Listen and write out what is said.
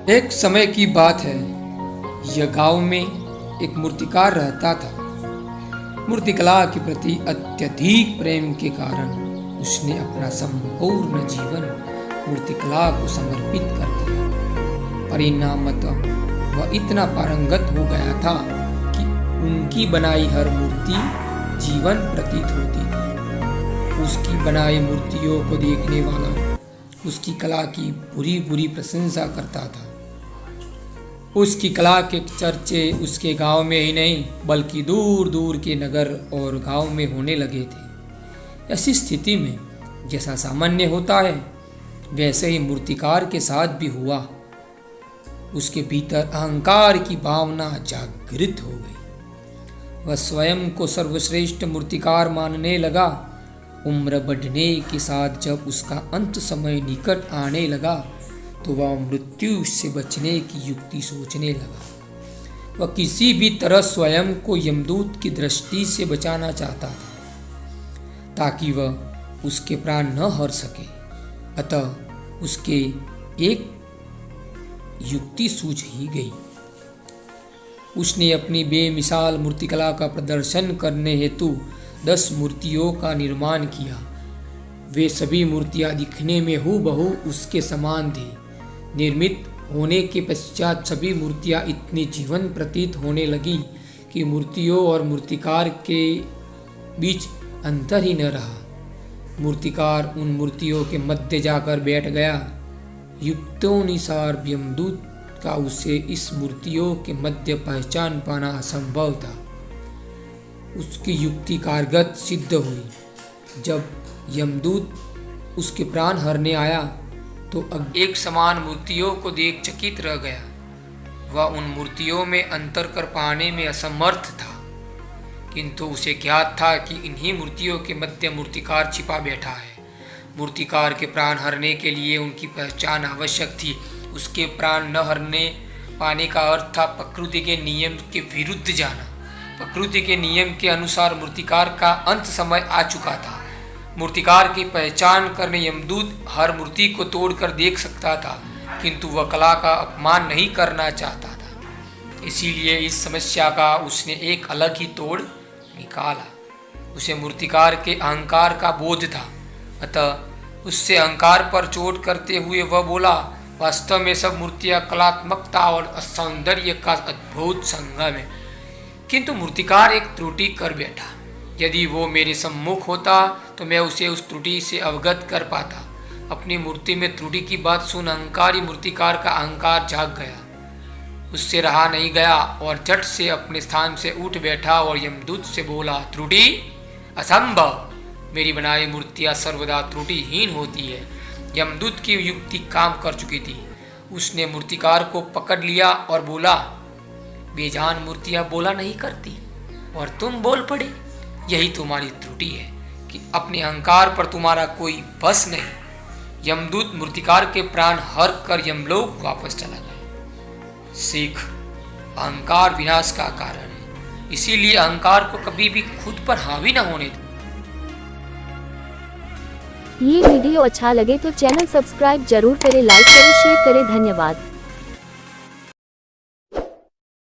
एक समय की बात है। यह गांव में एक मूर्तिकार रहता था। मूर्तिकला के प्रति अत्यधिक प्रेम के कारण उसने अपना संपूर्ण जीवन मूर्तिकला को समर्पित कर दिया। परिणामतः वह इतना पारंगत हो गया था कि उनकी बनाई हर मूर्ति जीवन प्रतीत होती थी। उसकी बनाई मूर्तियों को देखने वाला उसकी कला की बुरी बुरी प्रशंसा करता था। उसकी कला के चर्चे उसके गांव में ही नहीं बल्कि दूर दूर के नगर और गांव में होने लगे थे। ऐसी स्थिति में जैसा सामान्य होता है वैसे ही मूर्तिकार के साथ भी हुआ। उसके भीतर अहंकार की भावना जागृत हो गई। वह स्वयं को सर्वश्रेष्ठ मूर्तिकार मानने लगा। उम्र बढ़ने के साथ जब उसका अंत समय निकट आने लगा तो वह मृत्यु से बचने की युक्ति सोचने लगा। वह किसी भी तरह स्वयं को यमदूत की दृष्टि से बचाना चाहता था ताकि वह उसके प्राण न हर सके। अतः उसके एक युक्ति सूझ ही गई। उसने अपनी बेमिसाल मूर्तिकला का प्रदर्शन करने हेतु 10 मूर्तियों का निर्माण किया। वे सभी मूर्तियां दिखने में हूबहू उसके समान थी। निर्मित होने के पश्चात सभी मूर्तियां इतनी जीवन प्रतीत होने लगी कि मूर्तियों और मूर्तिकार के बीच अंतर ही न रहा। मूर्तिकार उन मूर्तियों के मध्य जाकर बैठ गया। युक्तोनुसार यमदूत का उसे इस मूर्तियों के मध्य पहचान पाना असंभव था। उसकी युक्ति कारगर सिद्ध हुई। जब यमदूत उसके प्राण हरने आया तो एक समान मूर्तियों को देख चकित रह गया। वह उन मूर्तियों में अंतर कर पाने में असमर्थ था, किंतु उसे ज्ञात था कि इन्हीं मूर्तियों के मध्य मूर्तिकार छिपा बैठा है। मूर्तिकार के प्राण हरने के लिए उनकी पहचान आवश्यक थी। उसके प्राण न हरने पाने का अर्थ था प्रकृति के नियम के विरुद्ध जाना। प्रकृति के नियम के अनुसार मूर्तिकार का अंत समय आ चुका था। मूर्तिकार की पहचान करने यमदूत हर मूर्ति को तोड़कर देख सकता था, किंतु वह कला का अपमान नहीं करना चाहता था। इसीलिए इस समस्या का उसने एक अलग ही तोड़ निकाला। उसे मूर्तिकार के अहंकार का बोध था, अतः उससे अहंकार पर चोट करते हुए वह बोला, वास्तव में सब मूर्तियां कलात्मकता और सौंदर्य का अद्भुत संगम है, किंतु मूर्तिकार एक त्रुटि कर बैठा। यदि वो मेरे सम्मुख होता तो मैं उसे उस त्रुटि से अवगत कर पाता। अपनी मूर्ति में त्रुटि की बात सुन अहंकारी मूर्तिकार का अहंकार जाग गया। उससे रहा नहीं गया और झट से अपने स्थान से उठ बैठा और यमदूत से बोला, त्रुटि असंभव। मेरी बनाई मूर्तियां सर्वदा त्रुटिहीन होती है। यमदूत की युक्ति काम कर चुकी थी। उसने मूर्तिकार को पकड़ लिया और बोला, बेजान मूर्तियां बोला नहीं करती और तुम बोल पड़े। यही तुम्हारी त्रुटि है कि अपने अहंकार पर तुम्हारा कोई बस नहीं। यमदूत मूर्तिकार के प्राण हर कर यमलोक वापस चला गया। सीख, अहंकार विनाश का कारण है, इसीलिए अहंकार को कभी भी खुद पर हावी न होने दो। ये वीडियो अच्छा लगे तो चैनल सब्सक्राइब जरूर करें, लाइक करें, शेयर करें। धन्यवाद।